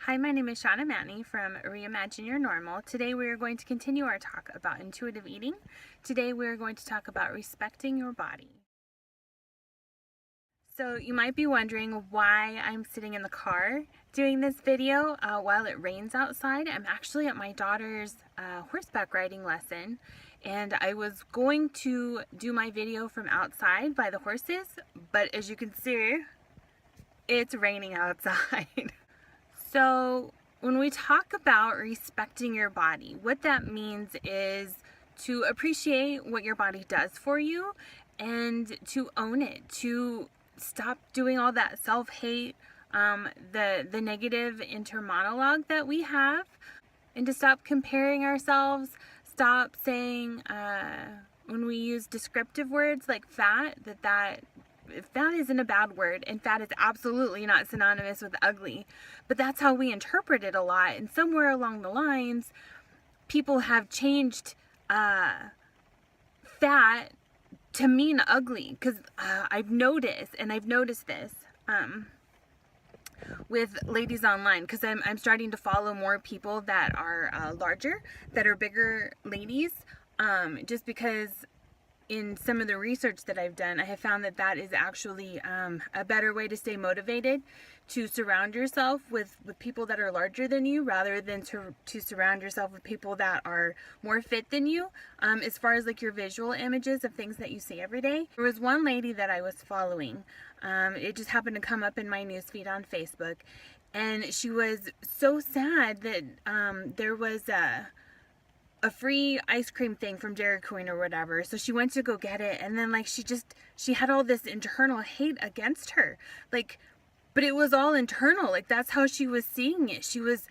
Hi, my name is Shauna Manny from Reimagine Your Normal. Today we are going to continue our talk about intuitive eating. Today we are going to talk about respecting your body. So you might be wondering why I'm sitting in the car doing this video while it rains outside. I'm actually at my daughter's horseback riding lesson, and I was going to do my video from outside by the horses, but as you can see, it's raining outside. So when we talk about respecting your body, what that means is to appreciate what your body does for you and to own it, to stop doing all that self-hate, the negative inner monologue that we have, and to stop comparing ourselves, stop saying when we use descriptive words like fat, that fat isn't a bad word, and fat is absolutely not synonymous with ugly, but that's how we interpret it a lot. And somewhere along the lines, people have changed fat to mean ugly, because I've noticed this with ladies online, because I'm starting to follow more people that are larger, that are bigger ladies, just because in some of the research that I've done, I have found that that is actually a better way to stay motivated, to surround yourself with people that are larger than you rather than to surround yourself with people that are more fit than you, as far as like your visual images of things that you see every day. There was one lady that I was following. It just happened to come up in my newsfeed on Facebook, and she was so sad that there was a free ice cream thing from Dairy Queen or whatever. So she went to go get it, and then like she had all this internal hate against her. Like, but it was all internal. Like, that's how she was seeing it. She was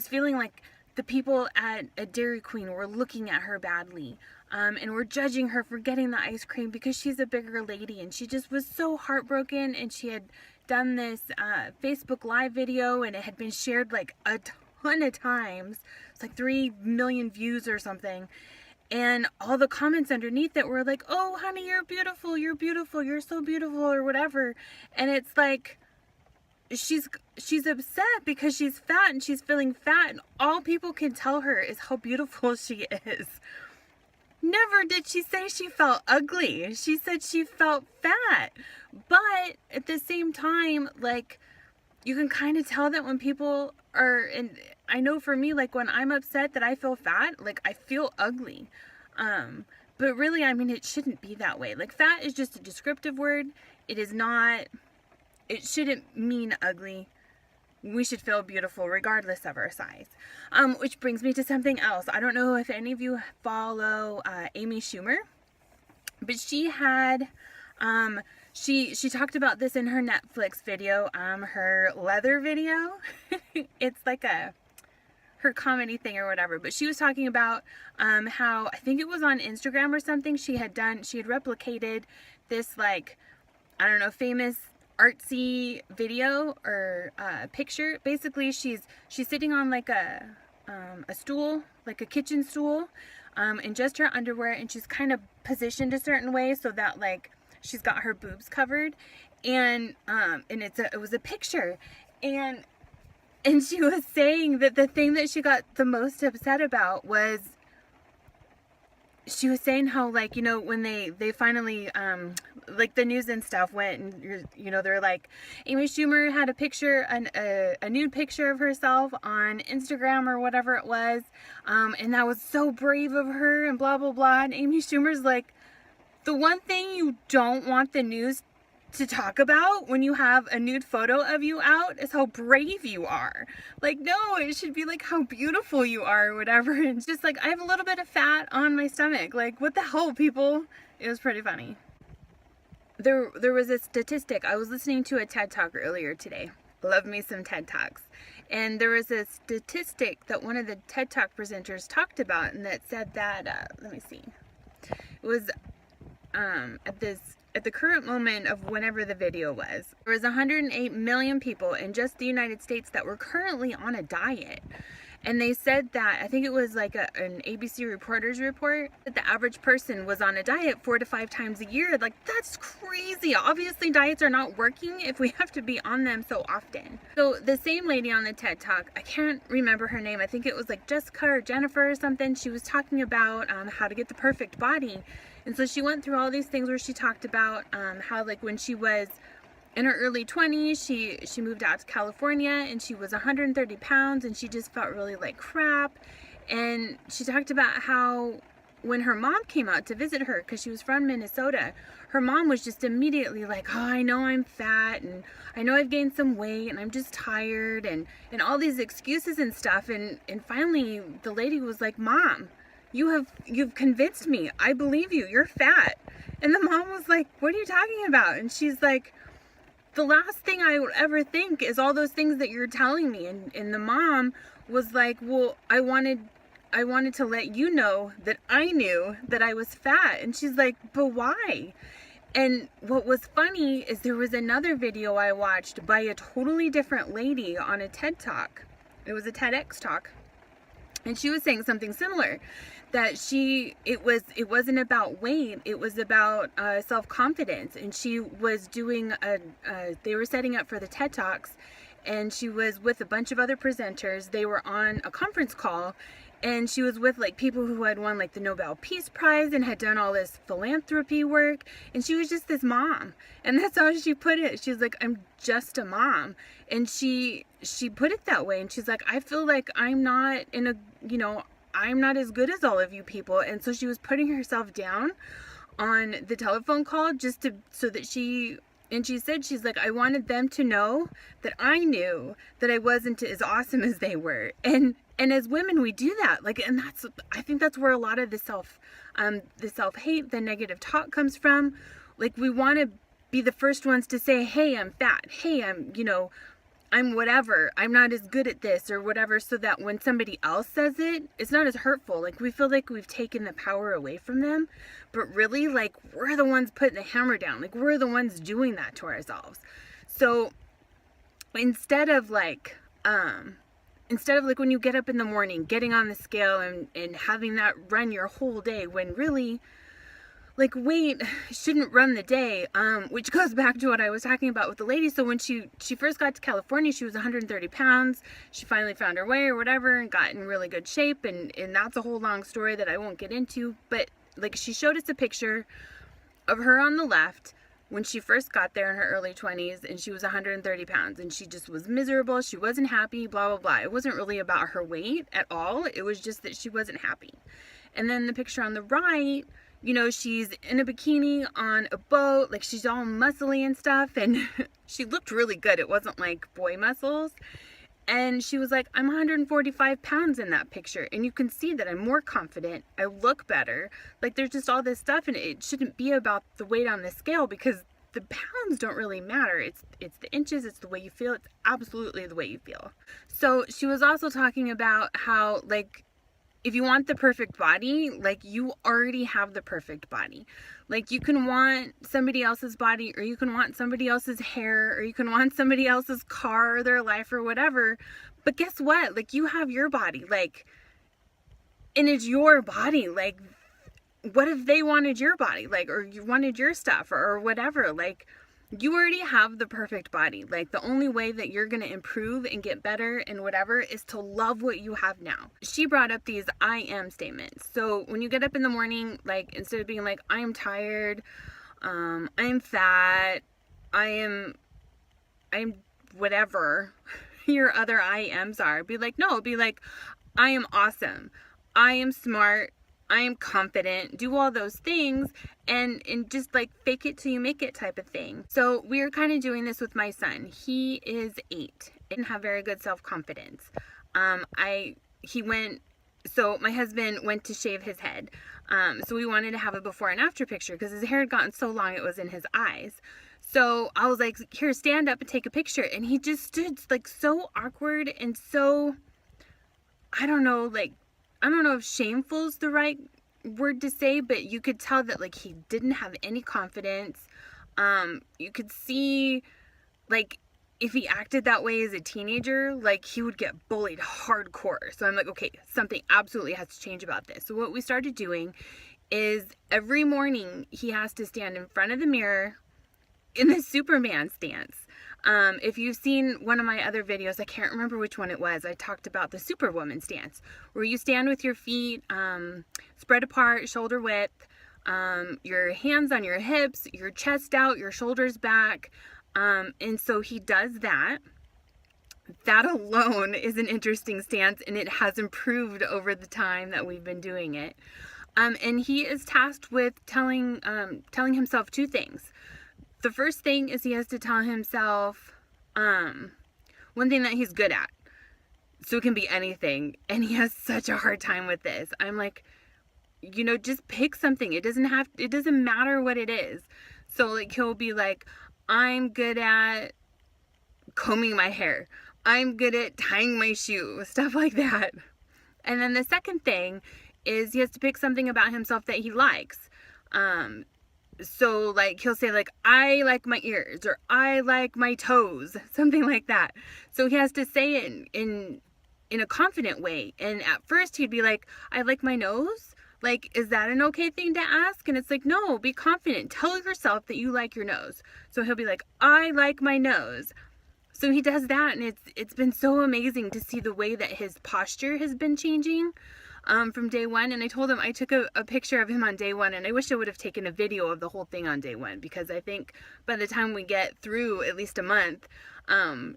feeling like the people at Dairy Queen were looking at her badly, and were judging her for getting the ice cream because she's a bigger lady, and she just was so heartbroken. And she had done this Facebook Live video, and it had been shared like a ton of times. It's like 3 million views or something, and all the comments underneath it were like, "Oh honey, you're beautiful, you're so beautiful," or whatever. And it's like she's upset because she's fat and she's feeling fat, and all people can tell her is how beautiful she is. Never did she say she felt ugly. She said she felt fat. But at the same time, like, you can kind of tell that when people are, and I know for me, like when I'm upset that I feel fat, like I feel ugly. But really, I mean, it shouldn't be that way. Like, fat is just a descriptive word. It is not, it shouldn't mean ugly. We should feel beautiful regardless of our size. Which brings me to something else. I don't know if any of you follow Amy Schumer, but she had, she talked about this in her Netflix video, her leather video. It's like her comedy thing or whatever, but she was talking about how, I think it was on Instagram or something, she had replicated this, like, I don't know, famous artsy video or picture. Basically, she's sitting on like a stool, like a kitchen stool, in just her underwear, and she's kind of positioned a certain way so that like she's got her boobs covered, and it was a picture, and she was saying that the thing that she got the most upset about was, she was saying how, like, you know, when they finally, like the news and stuff went, and, you know, they're like, Amy Schumer had a picture, a nude picture of herself on Instagram or whatever it was, and that was so brave of her, and blah, blah, blah. And Amy Schumer's like, the one thing you don't want the news to talk about when you have a nude photo of you out is how brave you are. Like, no, it should be like how beautiful you are or whatever. It's just like, I have a little bit of fat on my stomach. Like, what the hell, people? It was pretty funny. There was a statistic. I was listening to a TED Talk earlier today. Love me some TED Talks. And there was a statistic that one of the TED Talk presenters talked about, and that said that, let me see. It was at the current moment of whenever the video was, there was 108 million people in just the United States that were currently on a diet. And they said that, I think it was like an ABC Reporter's report, that the average person was on a diet 4 to 5 times a year. Like, that's crazy. Obviously, diets are not working if we have to be on them so often. So the same lady on the TED Talk, I can't remember her name. I think it was like Jessica or Jennifer or something. She was talking about how to get the perfect body. And so she went through all these things where she talked about how, like, when she was in her early 20s, she moved out to California, and she was 130 pounds, and she just felt really like crap. And she talked about how when her mom came out to visit her, because she was from Minnesota, her mom was just immediately like, oh, I know I'm fat, and I know I've gained some weight, and I'm just tired, and all these excuses and stuff. And finally the lady was like, Mom, you've convinced me. I believe you. You're fat. And the mom was like, what are you talking about? And she's like, the last thing I would ever think is all those things that you're telling me. And the mom was like, well, I wanted to let you know that I knew that I was fat. And she's like, but why? And what was funny is there was another video I watched by a totally different lady on a TED Talk. It was a TEDx talk. And she was saying something similar, that it wasn't about weight, it was about self-confidence. And she was doing they were setting up for the TED Talks, and she was with a bunch of other presenters. They were on a conference call, and she was with like people who had won like the Nobel Peace Prize and had done all this philanthropy work. And she was just this mom, and that's how she put it. She's like, I'm just a mom. And she put it that way. And she's like, I feel like I'm not in a, I'm not as good as all of you people. And so she was putting herself down on the telephone call just so that she said, she's like, I wanted them to know that I knew that I wasn't as awesome as they were. And as women, we do that. Like, and I think that's where a lot of the self-hate, the negative talk comes from. Like, we want to be the first ones to say, hey, I'm fat. Hey, I'm whatever, I'm not as good at this or whatever, so that when somebody else says it, it's not as hurtful. Like, we feel like we've taken the power away from them, but really, like, we're the ones putting the hammer down. Like, we're the ones doing that to ourselves. So instead of like when you get up in the morning, getting on the scale and having that run your whole day, when really, like, weight shouldn't run the day, which goes back to what I was talking about with the lady. So when she first got to California, she was 130 pounds. She finally found her way or whatever and got in really good shape. And that's a whole long story that I won't get into. But, like, she showed us a picture of her on the left when she first got there in her early 20s, and she was 130 pounds. And she just was miserable. She wasn't happy, blah, blah, blah. It wasn't really about her weight at all. It was just that she wasn't happy. And then the picture on the right, she's in a bikini on a boat, like, she's all muscly and stuff, and she looked really good. It wasn't like boy muscles. And she was like, I'm 145 pounds in that picture, and you can see that I'm more confident, I look better. Like, there's just all this stuff, and it shouldn't be about the weight on the scale, because the pounds don't really matter. It's the inches, it's the way you feel, it's absolutely the way you feel. So she was also talking about how, like, if you want the perfect body, like, you already have the perfect body. Like, you can want somebody else's body, or you can want somebody else's hair, or you can want somebody else's car or their life or whatever. But guess what? Like, you have your body, like, and it's your body. Like, what if they wanted your body, like, or you wanted your stuff or whatever? Like, you already have the perfect body. Like, the only way that you're going to improve and get better and whatever is to love what you have now. She brought up these I am statements. So when you get up in the morning, like, instead of being like, I'm tired, I'm fat, I'm whatever your other I ams are, be like, no, be like, I am awesome, I am smart, I am confident, do all those things, and just, like, fake it till you make it type of thing. So we're kind of doing this with my son. He is 8 and have very good self-confidence. So my husband went to shave his head. So we wanted to have a before and after picture because his hair had gotten so long it was in his eyes. So I was like, here, stand up and take a picture. And he just stood, like, so awkward and so, I don't know if shameful is the right word to say, but you could tell that, like, he didn't have any confidence. You could see, like, if he acted that way as a teenager, like, he would get bullied hardcore. So I'm like, okay, something absolutely has to change about this. So what we started doing is every morning he has to stand in front of the mirror in the Superman stance. If you've seen one of my other videos, I can't remember which one it was, I talked about the Superwoman stance, where you stand with your feet spread apart, shoulder width, your hands on your hips, your chest out, your shoulders back. And so he does that. That alone is an interesting stance, and it has improved over the time that we've been doing it. And he is tasked with telling himself two things. The first thing is he has to tell himself one thing that he's good at. So it can be anything. And he has such a hard time with this. I'm like, you know, just pick something. It doesn't matter what it is. So like, he'll be like, I'm good at combing my hair. I'm good at tying my shoe. Stuff like that. And then the second thing is he has to pick something about himself that he likes. So like, he'll say like, I like my ears, or I like my toes, something like that. So he has to say it in a confident way. And at first he'd be like, I like my nose. Like, is that an okay thing to ask? And it's like, no, be confident. Tell yourself that you like your nose. So he'll be like, I like my nose. So he does that, and it's been so amazing to see the way that his posture has been changing from day one. And I told him, I took a picture of him on day one, and I wish I would have taken a video of the whole thing on day one, because I think by the time we get through at least a month,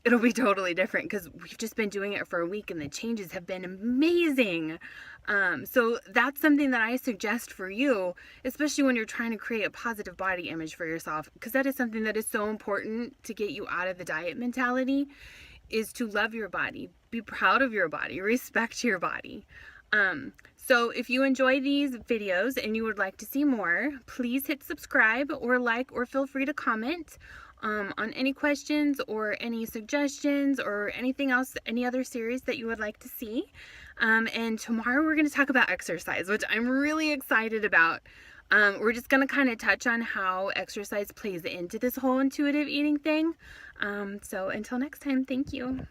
it'll be totally different, because we've just been doing it for a week and the changes have been amazing. So that's something that I suggest for you, especially when you're trying to create a positive body image for yourself, because that is something that is so important to get you out of the diet mentality, is to love your body, be proud of your body, respect your body. So if you enjoy these videos and you would like to see more, please hit subscribe or like, or feel free to comment on any questions or any suggestions or anything else, any other series that you would like to see. And tomorrow we're going to talk about exercise, which I'm really excited about. We're just going to kind of touch on how exercise plays into this whole intuitive eating thing. So until next time, thank you.